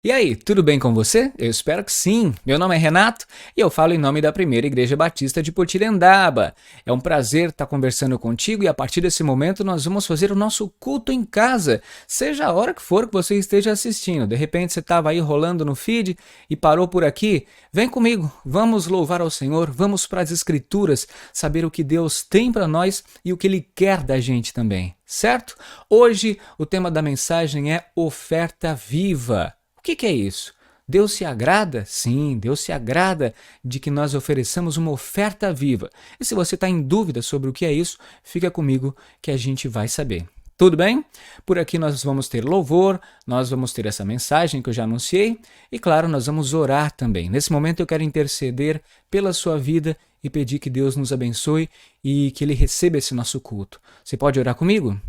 E aí, tudo bem com você? Eu espero que sim. Meu nome é Renato e eu falo em nome da Primeira Igreja Batista de Potirendaba. É um prazer estar conversando contigo e a partir desse momento nós vamos fazer o nosso culto em casa, seja a hora que for que você esteja assistindo. De repente você estava aí rolando no feed e parou por aqui. Vem comigo, vamos louvar ao Senhor, vamos para as Escrituras, saber o que Deus tem para nós e o que Ele quer da gente também, certo? Hoje o tema da mensagem é oferta viva. O que é isso? Deus se agrada? Sim, Deus se agrada de que nós ofereçamos uma oferta viva. E se você está em dúvida sobre o que é isso, fica comigo que a gente vai saber. Tudo bem? Por aqui nós vamos ter louvor, nós vamos ter essa mensagem que eu já anunciei e, claro, nós vamos orar também. Nesse momento eu quero interceder pela sua vida e pedir que Deus nos abençoe e que Ele receba esse nosso culto. Você pode orar comigo?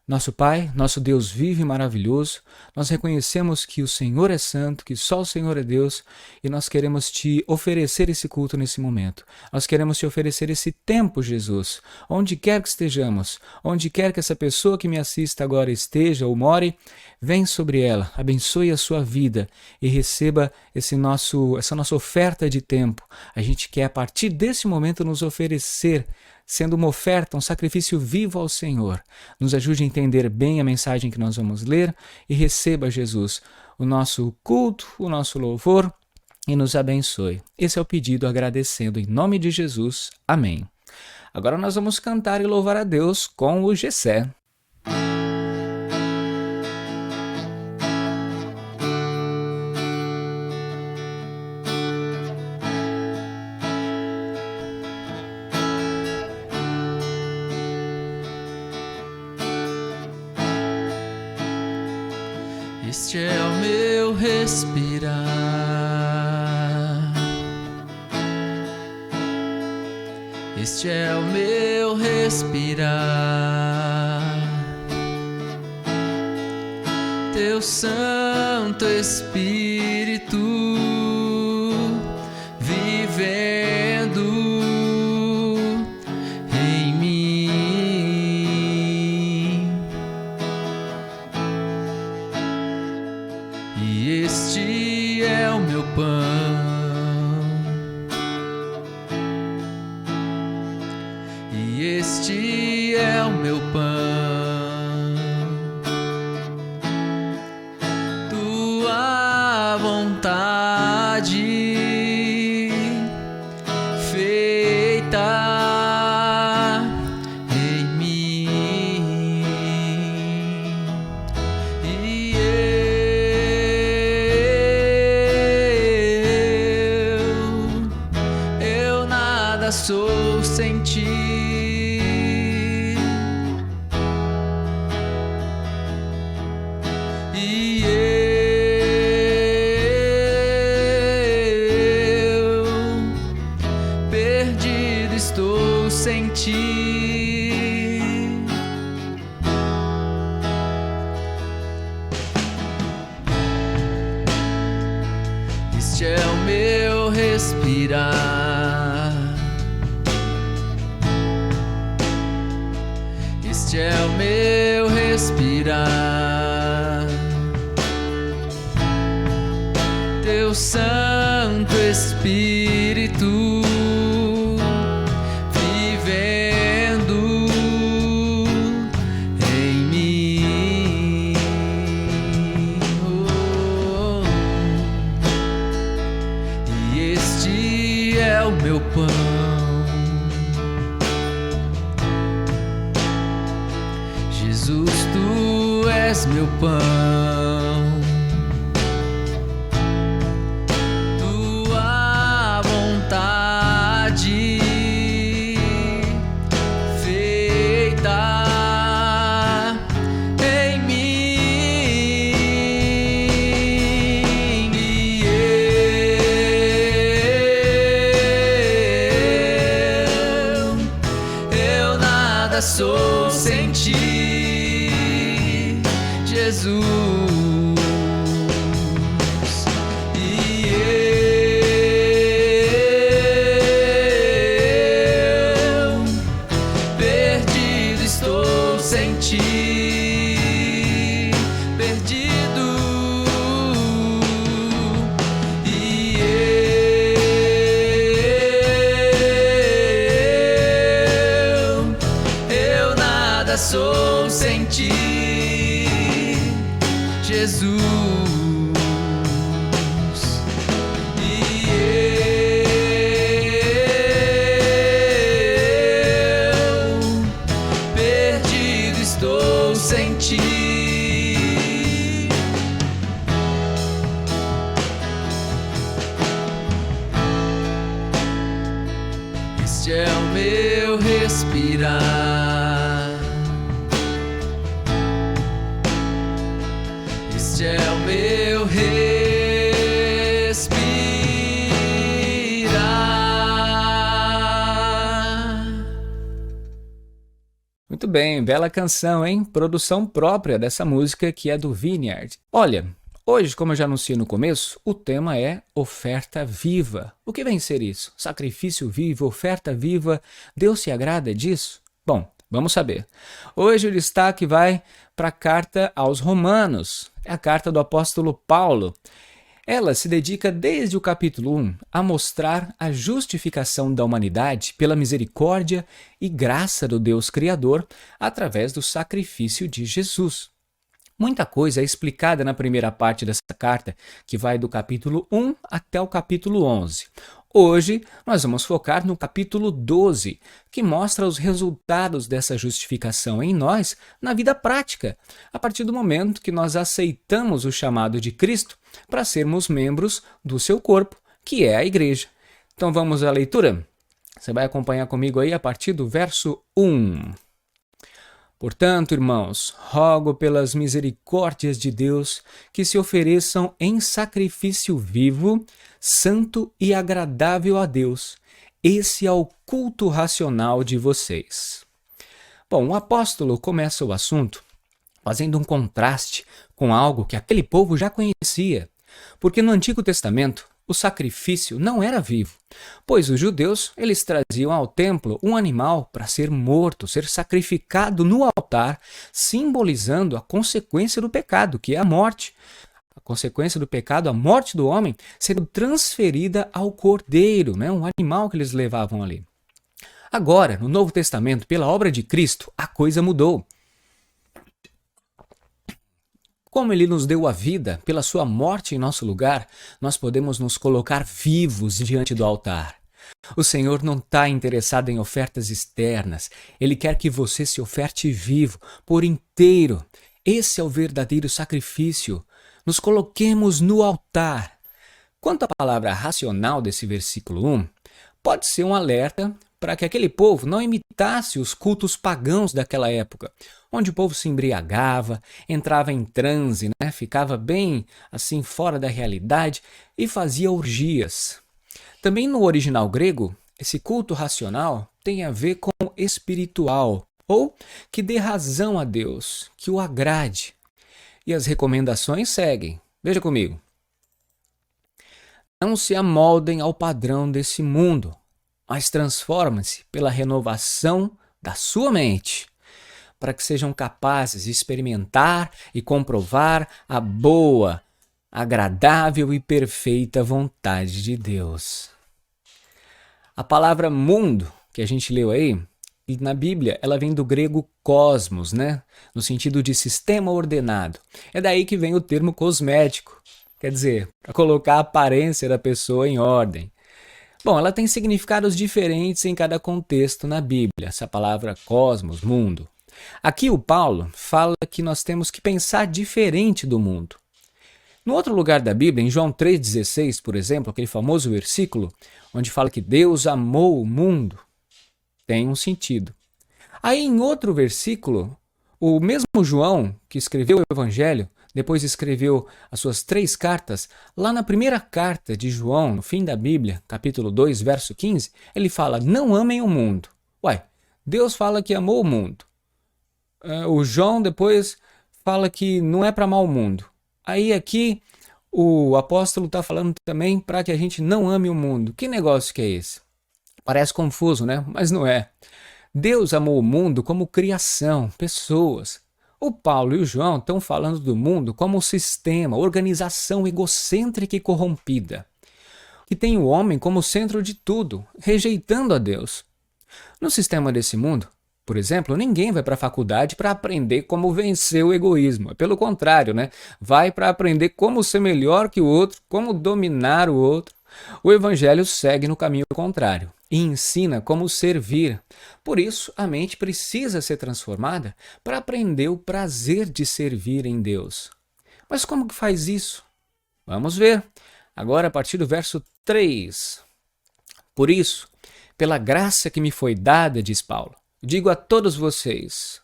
Nosso Pai, nosso Deus vivo e maravilhoso, nós reconhecemos que o Senhor é santo, que só o Senhor é Deus e nós queremos te oferecer esse culto nesse momento. Nós queremos te oferecer esse tempo, Jesus, onde quer que estejamos, onde quer que essa pessoa que me assista agora esteja ou more, vem sobre ela, abençoe a sua vida e receba essa nossa oferta de tempo. A gente quer a partir desse momento nos oferecer sendo uma oferta, um sacrifício vivo ao Senhor. Nos ajude a entender bem a mensagem que nós vamos ler e receba, Jesus, o nosso culto, o nosso louvor e nos abençoe. Esse é o pedido agradecendo em nome de Jesus. Amém. Agora nós vamos cantar e louvar a Deus com o Gessé. Este é o meu respirar, este é o meu respirar, Teu Santo Espírito vivendo em mim. E este é o meu pão, e este é o meu pão, tua vontade feita em mim. E eu nada sou sem ti. E eu perdido estou sem ti. Este é o meu respirar, este é o meu respirar, Teu Santo Espírito vivendo em mim. Oh. E este é o meu pão, Jesus, tu és meu pão, tua vontade feita em mim. E eu nada sou sem ti, Jesus. E eu perdido estou sem ti, perdido. este é o meu respirar, este é o meu respirar. Muito bem, bela canção, hein? Produção própria dessa música que é do Vineyard. Olha, hoje, como eu já anunciei no começo, o tema é oferta viva. O que vem ser isso? Sacrifício vivo, oferta viva, Deus se agrada disso? Bom, vamos saber. Hoje o destaque vai para a carta aos Romanos, é a carta do apóstolo Paulo. Ela se dedica desde o capítulo 1 a mostrar a justificação da humanidade pela misericórdia e graça do Deus Criador através do sacrifício de Jesus. Muita coisa é explicada na primeira parte dessa carta, que vai do capítulo 1 até o capítulo 11. Hoje, nós vamos focar no capítulo 12, que mostra os resultados dessa justificação em nós na vida prática, a partir do momento que nós aceitamos o chamado de Cristo para sermos membros do seu corpo, que é a igreja. Então vamos à leitura? Você vai acompanhar comigo aí a partir do verso 1. Portanto, irmãos, rogo pelas misericórdias de Deus que se ofereçam em sacrifício vivo, santo e agradável a Deus. Esse é o culto racional de vocês. Bom, o apóstolo começa o assunto fazendo um contraste com algo que aquele povo já conhecia, porque no Antigo Testamento o sacrifício não era vivo, pois os judeus eles traziam ao templo um animal para ser morto, ser sacrificado no altar, simbolizando a consequência do pecado, que é a morte. A consequência do pecado, a morte do homem, sendo transferida ao cordeiro, um animal que eles levavam ali. Agora, no Novo Testamento, pela obra de Cristo, a coisa mudou. Como ele nos deu a vida, pela sua morte em nosso lugar, nós podemos nos colocar vivos diante do altar. O Senhor não está interessado em ofertas externas. Ele quer que você se oferte vivo, por inteiro. Esse é o verdadeiro sacrifício. Nos coloquemos no altar. Quanto à palavra racional desse versículo 1, pode ser um alerta para que aquele povo não imitasse os cultos pagãos daquela época, onde o povo se embriagava, entrava em transe, ficava bem assim fora da realidade e fazia orgias. Também no original grego, esse culto racional tem a ver com espiritual, ou que dê razão a Deus, que o agrade. E as recomendações seguem. Veja comigo. Não se amoldem ao padrão desse mundo, mas transformem-se pela renovação da sua mente, para que sejam capazes de experimentar e comprovar a boa, agradável e perfeita vontade de Deus. A palavra mundo, que a gente leu aí, na Bíblia, ela vem do grego cosmos, no sentido de sistema ordenado. É daí que vem o termo cosmético, quer dizer, para colocar a aparência da pessoa em ordem. Bom, ela tem significados diferentes em cada contexto na Bíblia, essa palavra cosmos, mundo. Aqui o Paulo fala que nós temos que pensar diferente do mundo. No outro lugar da Bíblia, em João 3,16, por exemplo, aquele famoso versículo, onde fala que Deus amou o mundo, tem um sentido. Aí em outro versículo, o mesmo João, que escreveu o Evangelho, depois escreveu as suas 3 cartas, lá na primeira carta de João, no fim da Bíblia, capítulo 2, verso 15, ele fala, não amem o mundo. Ué, Deus fala que amou o mundo. O João depois fala que não é para amar o mundo. Aí aqui o apóstolo está falando também para que a gente não ame o mundo. Que negócio que é esse? Parece confuso, mas não é. Deus amou o mundo como criação, pessoas. O Paulo e o João estão falando do mundo como um sistema, organização egocêntrica e corrompida, que tem o homem como centro de tudo, rejeitando a Deus. No sistema desse mundo, por exemplo, ninguém vai para a faculdade para aprender como vencer o egoísmo. Pelo contrário, vai para aprender como ser melhor que o outro, como dominar o outro. O Evangelho segue no caminho contrário e ensina como servir. Por isso, a mente precisa ser transformada para aprender o prazer de servir em Deus. Mas como que faz isso? Vamos ver. Agora, a partir do verso 3. Por isso, Pela graça que me foi dada, diz Paulo, digo a todos vocês,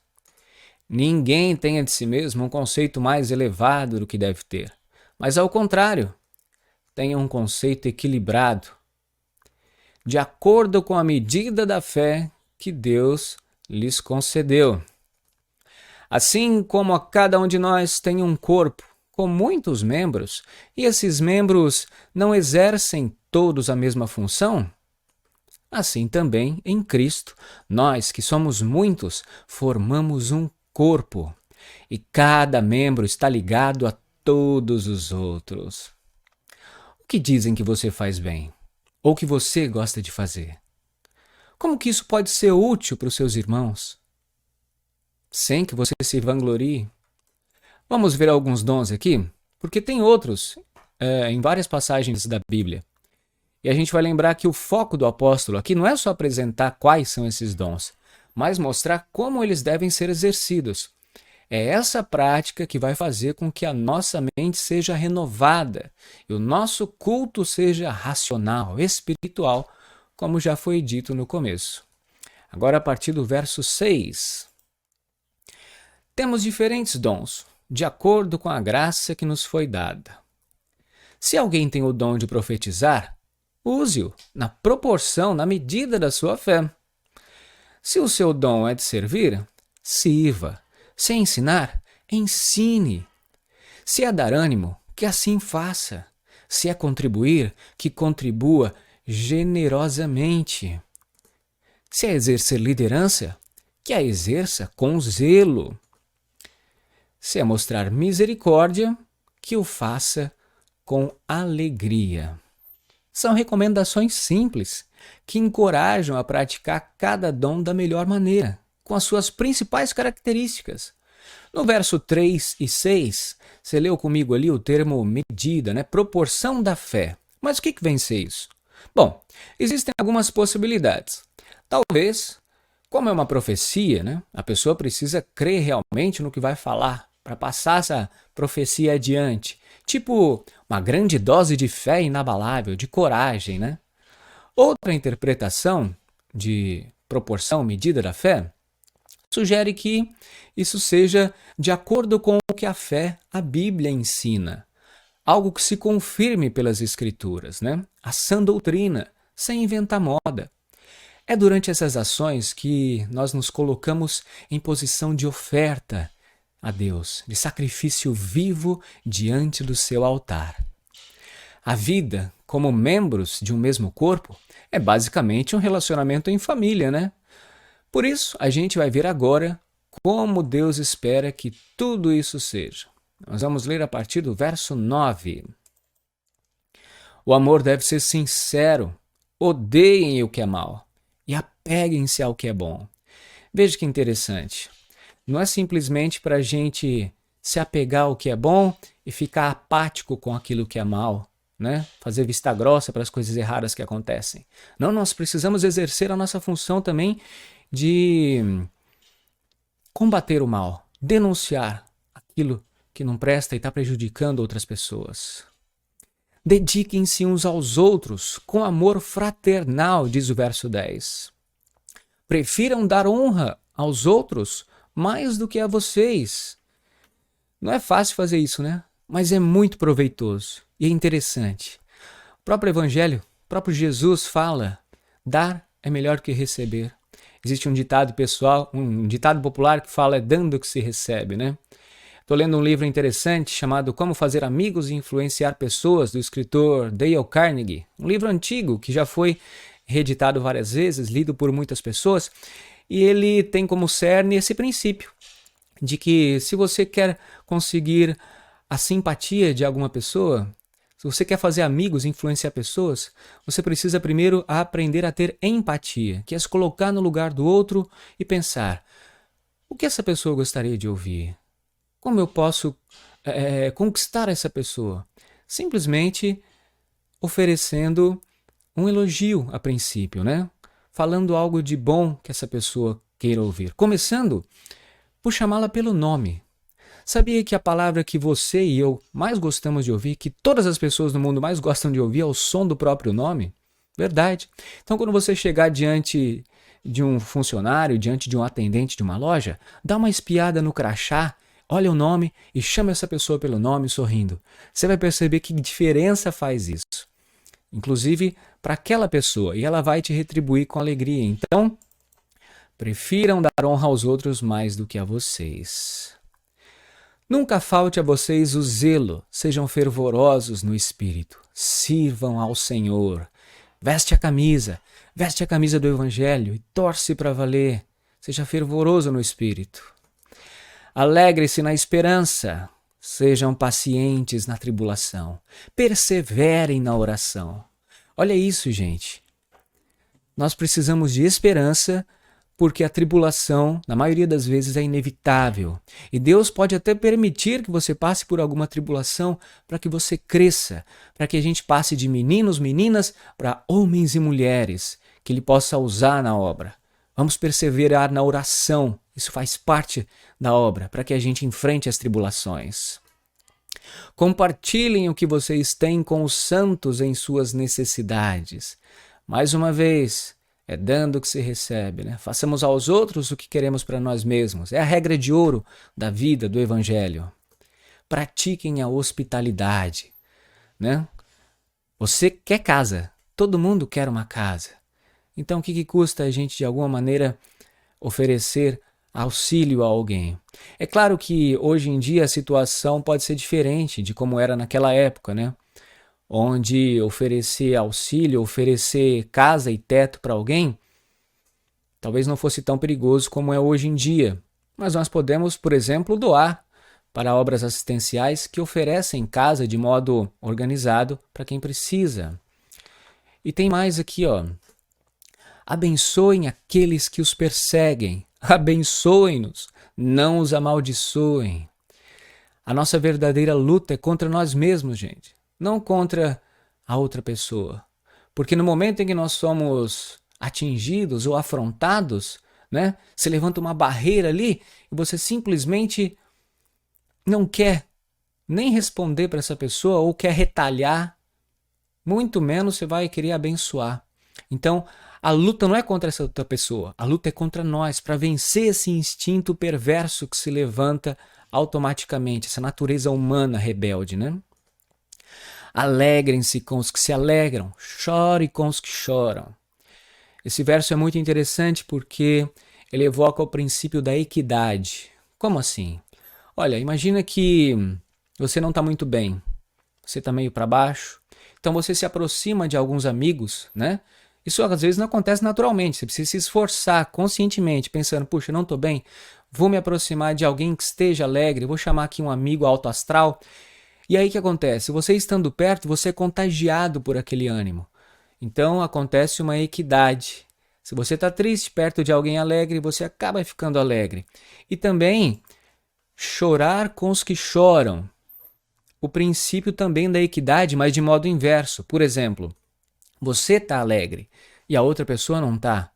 ninguém tenha de si mesmo um conceito mais elevado do que deve ter, mas ao contrário, tenha um conceito equilibrado, de acordo com a medida da fé que Deus lhes concedeu. Assim como a cada um de nós tem um corpo com muitos membros, e esses membros não exercem todos a mesma função, assim também em Cristo, nós que somos muitos, formamos um corpo, e cada membro está ligado a todos os outros. O que dizem que você faz bem? Ou que você gosta de fazer? Como que isso pode ser útil para os seus irmãos? Sem que você se vanglorie. Vamos ver alguns dons aqui, porque tem outros em várias passagens da Bíblia. E a gente vai lembrar que o foco do apóstolo aqui não é só apresentar quais são esses dons, mas mostrar como eles devem ser exercidos. É essa prática que vai fazer com que a nossa mente seja renovada e o nosso culto seja racional, espiritual, como já foi dito no começo. Agora, a partir do verso 6. Temos diferentes dons, de acordo com a graça que nos foi dada. Se alguém tem o dom de profetizar, use-o na proporção, na medida da sua fé. Se o seu dom é de servir, sirva. Se é ensinar, ensine. Se é dar ânimo, que assim faça. Se é contribuir, que contribua generosamente. Se é exercer liderança, que a exerça com zelo. Se é mostrar misericórdia, que o faça com alegria. São recomendações simples que encorajam a praticar cada dom da melhor maneira, com as suas principais características. No verso 3 e 6, você leu comigo ali o termo medida, né? Proporção da fé. Mas o que vem ser isso? Bom, existem algumas possibilidades. Talvez, como é uma profecia, né? A pessoa precisa crer realmente no que vai falar para passar essa profecia adiante. Tipo, uma grande dose de fé inabalável, de coragem, né? Outra interpretação de proporção, medida da fé, sugere que isso seja de acordo com o que a fé, a Bíblia ensina. Algo que se confirme pelas Escrituras, né? A sã doutrina, sem inventar moda. É durante essas ações que nós nos colocamos em posição de oferta a Deus, de sacrifício vivo diante do seu altar. A vida, como membros de um mesmo corpo, é basicamente um relacionamento em família, né? Por isso, a gente vai ver agora como Deus espera que tudo isso seja. Nós vamos ler a partir do verso 9. O amor deve ser sincero, odeiem o que é mal e apeguem-se ao que é bom. Veja que interessante. Não é simplesmente para a gente se apegar ao que é bom e ficar apático com aquilo que é mal, né? Fazer vista grossa para as coisas erradas que acontecem. Não, nós precisamos exercer a nossa função também de combater o mal, denunciar aquilo que não presta e está prejudicando outras pessoas. Dediquem-se uns aos outros com amor fraternal, diz o verso 10. Prefiram dar honra aos outros mais do que a vocês. Não é fácil fazer isso, né? Mas é muito proveitoso e é interessante. O próprio Evangelho, o próprio Jesus fala, dar é melhor que receber. Existe um ditado pessoal, um ditado popular que fala é dando que se recebe, né? Estou lendo um livro interessante chamado Como Fazer Amigos e Influenciar Pessoas, do escritor Dale Carnegie. Um livro antigo que já foi reeditado várias vezes, lido por muitas pessoas, e ele tem como cerne esse princípio de que se você quer conseguir a simpatia de alguma pessoa, se você quer fazer amigos e influenciar pessoas, você precisa primeiro aprender a ter empatia, que é se colocar no lugar do outro e pensar, o que essa pessoa gostaria de ouvir? Como eu posso conquistar essa pessoa? Simplesmente oferecendo um elogio a princípio, né? Falando algo de bom que essa pessoa queira ouvir. Começando por chamá-la pelo nome. Sabia que a palavra que você e eu mais gostamos de ouvir, que todas as pessoas no mundo mais gostam de ouvir, é o som do próprio nome? Verdade. Então, quando você chegar diante de um funcionário, diante de um atendente de uma loja, dá uma espiada no crachá, olha o nome e chama essa pessoa pelo nome sorrindo. Você vai perceber que diferença faz isso, inclusive para aquela pessoa, e ela vai te retribuir com alegria. Então, prefiram dar honra aos outros mais do que a vocês. Nunca falte a vocês o zelo, sejam fervorosos no espírito, sirvam ao Senhor. Veste a camisa do Evangelho e torce para valer. Seja fervoroso no espírito. Alegre-se na esperança, sejam pacientes na tribulação, perseverem na oração. Olha isso, gente. Nós precisamos de esperança porque a tribulação, na maioria das vezes, é inevitável. E Deus pode até permitir que você passe por alguma tribulação para que você cresça, para que a gente passe de meninos, meninas, para homens e mulheres, que Ele possa usar na obra. Vamos perseverar na oração, isso faz parte da obra, para que a gente enfrente as tribulações. Compartilhem o que vocês têm com os santos em suas necessidades. Mais uma vez, é dando que se recebe, né? Façamos aos outros o que queremos para nós mesmos. É a regra de ouro da vida, do Evangelho. Pratiquem a hospitalidade, né? Você quer casa, todo mundo quer uma casa. Então, o que custa a gente, de alguma maneira, oferecer auxílio a alguém? É claro que hoje em dia a situação pode ser diferente de como era naquela época, né? Onde oferecer auxílio, oferecer casa e teto para alguém, talvez não fosse tão perigoso como é hoje em dia. Mas nós podemos, por exemplo, doar para obras assistenciais que oferecem casa de modo organizado para quem precisa. E tem mais aqui, ó. Abençoem aqueles que os perseguem. Abençoem-nos, não os amaldiçoem. A nossa verdadeira luta é contra nós mesmos, gente. Não contra a outra pessoa. Porque no momento em que nós somos atingidos ou afrontados, né, se levanta uma barreira ali e você simplesmente não quer nem responder para essa pessoa ou quer retalhar, muito menos você vai querer abençoar. Então, a luta não é contra essa outra pessoa, a luta é contra nós, para vencer esse instinto perverso que se levanta automaticamente, essa natureza humana rebelde, né? Alegrem-se com os que se alegram, chore com os que choram. Esse verso é muito interessante porque ele evoca o princípio da equidade. Como assim? Olha, imagina que você não está muito bem, você está meio para baixo, então você se aproxima de alguns amigos, né? Isso às vezes não acontece naturalmente, você precisa se esforçar conscientemente, pensando, puxa, não estou bem, vou me aproximar de alguém que esteja alegre, vou chamar aqui um amigo alto astral. E aí o que acontece? Você estando perto, você é contagiado por aquele ânimo. Então acontece uma equidade. Se você está triste perto de alguém alegre, você acaba ficando alegre. E também chorar com os que choram. O princípio também da equidade, mas de modo inverso. Por exemplo, você está alegre e a outra pessoa não está.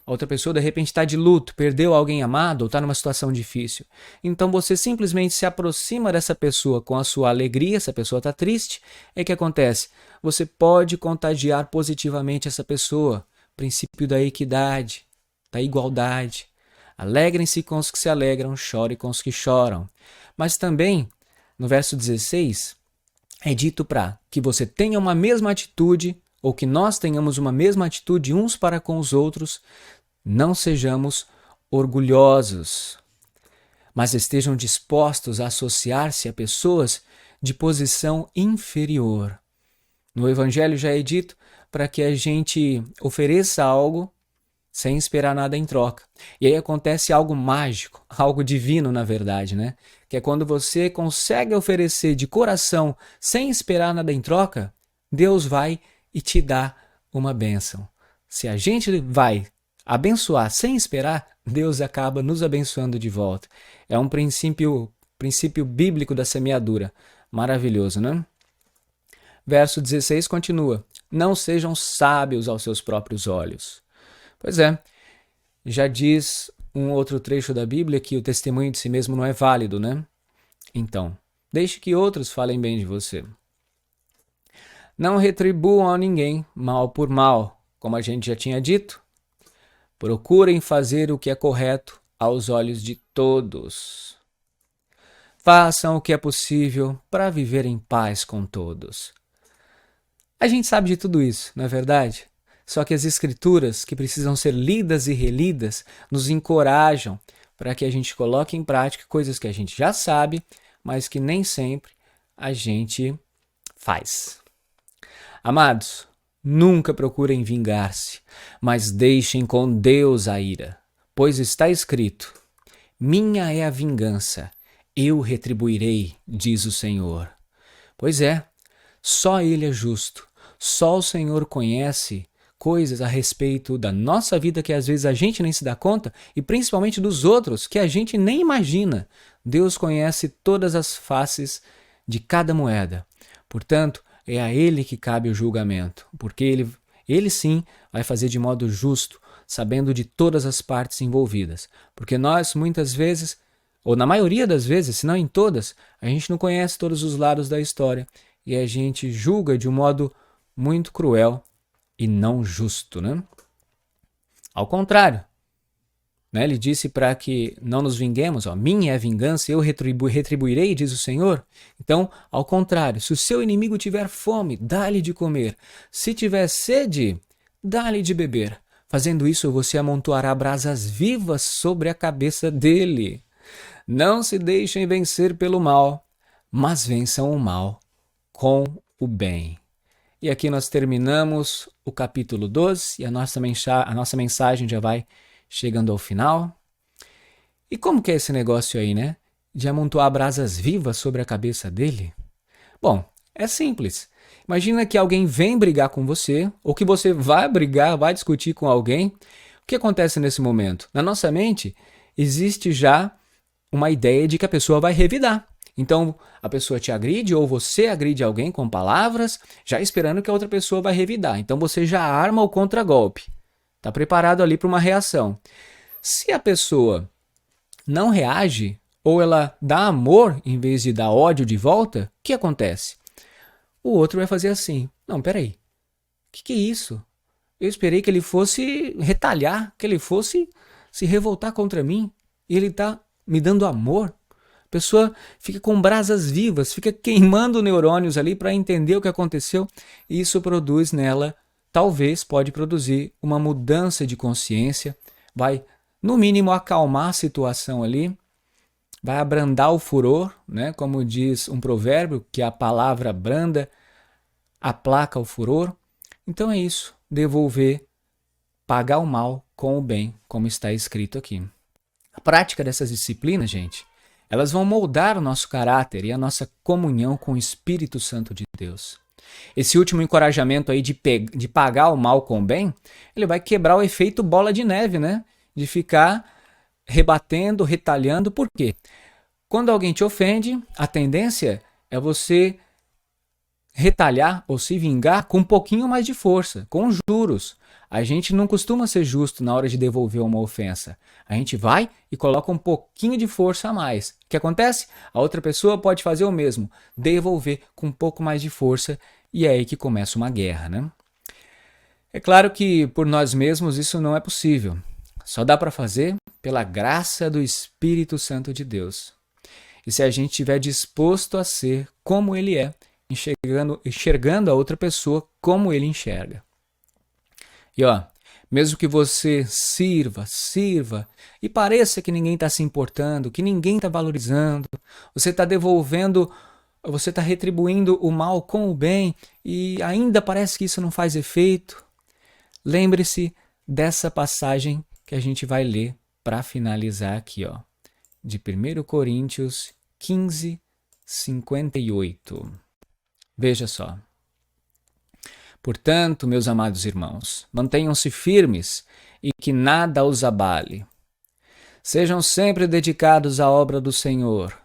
A outra pessoa de repente está de luto, perdeu alguém amado ou está numa situação difícil. Então você simplesmente se aproxima dessa pessoa com a sua alegria, essa pessoa está triste, é que acontece? Você pode contagiar positivamente essa pessoa. Princípio da equidade, da igualdade. Alegrem-se com os que se alegram, chore com os que choram. Mas também, no verso 16, é dito para que você tenha uma mesma atitude, ou que nós tenhamos uma mesma atitude uns para com os outros, não sejamos orgulhosos, mas estejam dispostos a associar-se a pessoas de posição inferior. No Evangelho já é dito para que a gente ofereça algo sem esperar nada em troca. E aí acontece algo mágico, algo divino na verdade, né? Que é quando você consegue oferecer de coração sem esperar nada em troca, Deus vai e te dá uma bênção. Se a gente vai abençoar sem esperar, Deus acaba nos abençoando de volta. É um princípio bíblico da semeadura. Maravilhoso, né? Verso 16 continua. Não sejam sábios aos seus próprios olhos. Pois é, já diz um outro trecho da Bíblia que o testemunho de si mesmo não é válido, né? Então, deixe que outros falem bem de você. Não retribuam a ninguém mal por mal, como a gente já tinha dito. Procurem fazer o que é correto aos olhos de todos. Façam o que é possível para viver em paz com todos. A gente sabe de tudo isso, não é verdade? Só que as escrituras, que precisam ser lidas e relidas, nos encorajam para que a gente coloque em prática coisas que a gente já sabe, mas que nem sempre a gente faz. Amados, nunca procurem vingar-se, mas deixem com Deus a ira, pois está escrito: minha é a vingança, eu retribuirei, diz o Senhor. Pois é, só Ele é justo, só o Senhor conhece coisas a respeito da nossa vida que às vezes a gente nem se dá conta e principalmente dos outros que a gente nem imagina. Deus conhece todas as faces de cada moeda. Portanto, é a Ele que cabe o julgamento, porque Ele sim vai fazer de modo justo, sabendo de todas as partes envolvidas. Porque nós, muitas vezes, ou na maioria das vezes, se não em todas, a gente não conhece todos os lados da história e a gente julga de um modo muito cruel e não justo, né? Ao contrário, né? Ele disse para que não nos vinguemos, ó, minha é a vingança, eu retribuirei, diz o Senhor. Então, ao contrário, se o seu inimigo tiver fome, dá-lhe de comer. Se tiver sede, dá-lhe de beber. Fazendo isso, você amontoará brasas vivas sobre a cabeça dele. Não se deixem vencer pelo mal, mas vençam o mal com o bem. E aqui nós terminamos o capítulo 12 e a nossa mensagem já vai chegando ao final. E como que é esse negócio aí, né? De amontoar brasas vivas sobre a cabeça dele? Bom, é simples. Imagina que alguém vem brigar com você, ou que você vai brigar, vai discutir com alguém. O que acontece nesse momento? Na nossa mente, existe já uma ideia de que a pessoa vai revidar. Então, a pessoa te agride ou você agride alguém com palavras, já esperando que a outra pessoa vai revidar. Então, você já arma o contragolpe. Está preparado ali para uma reação. Se a pessoa não reage, ou ela dá amor em vez de dar ódio de volta, o que acontece? O outro vai fazer assim: não, peraí, o que é isso? Eu esperei que ele fosse retalhar, que ele fosse se revoltar contra mim, e ele está me dando amor. A pessoa fica com brasas vivas, fica queimando neurônios ali para entender o que aconteceu, e isso produz nela, talvez pode produzir uma mudança de consciência, vai no mínimo acalmar a situação ali, vai abrandar o furor, né? Como diz um provérbio, que a palavra branda aplaca o furor. Então é isso, devolver, pagar o mal com o bem, como está escrito aqui. A prática dessas disciplinas, gente, elas vão moldar o nosso caráter e a nossa comunhão com o Espírito Santo de Deus. Esse último encorajamento aí de pagar o mal com o bem, ele vai quebrar o efeito bola de neve, né? De ficar rebatendo, retalhando. Por quê? Quando alguém te ofende, a tendência é você retalhar ou se vingar com um pouquinho mais de força, com juros. A gente não costuma ser justo na hora de devolver uma ofensa. A gente vai e coloca um pouquinho de força a mais. O que acontece? A outra pessoa pode fazer o mesmo, devolver com um pouco mais de força, e é aí que começa uma guerra, né? É claro que por nós mesmos isso não é possível. Só dá para fazer pela graça do Espírito Santo de Deus. E se a gente estiver disposto a ser como Ele é, enxergando a outra pessoa como Ele enxerga. E ó, mesmo que você sirva e pareça que ninguém está se importando, que ninguém está valorizando, você está devolvendo, você está retribuindo o mal com o bem e ainda parece que isso não faz efeito, lembre-se dessa passagem que a gente vai ler para finalizar aqui, ó, de 1 Coríntios 15, 58. Veja só. Portanto, meus amados irmãos, mantenham-se firmes e que nada os abale. Sejam sempre dedicados à obra do Senhor,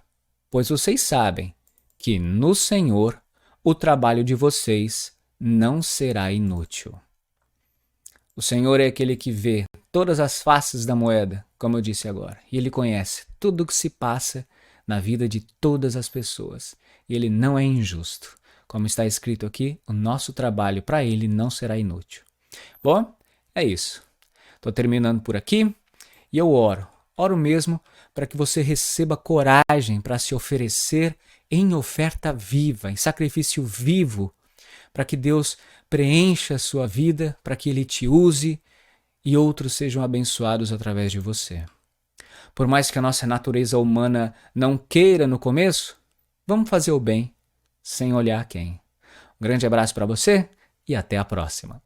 pois vocês sabem que no Senhor o trabalho de vocês não será inútil. O Senhor é aquele que vê todas as faces da moeda, como eu disse agora, e Ele conhece tudo o que se passa na vida de todas as pessoas. E Ele não é injusto. Como está escrito aqui, o nosso trabalho para Ele não será inútil. Bom, é isso. Estou terminando por aqui e eu oro mesmo para que você receba coragem para se oferecer em oferta viva, em sacrifício vivo, para que Deus preencha a sua vida, para que Ele te use e outros sejam abençoados através de você. Por mais que a nossa natureza humana não queira no começo, vamos fazer o bem, sem olhar quem. Um grande abraço para você e até a próxima.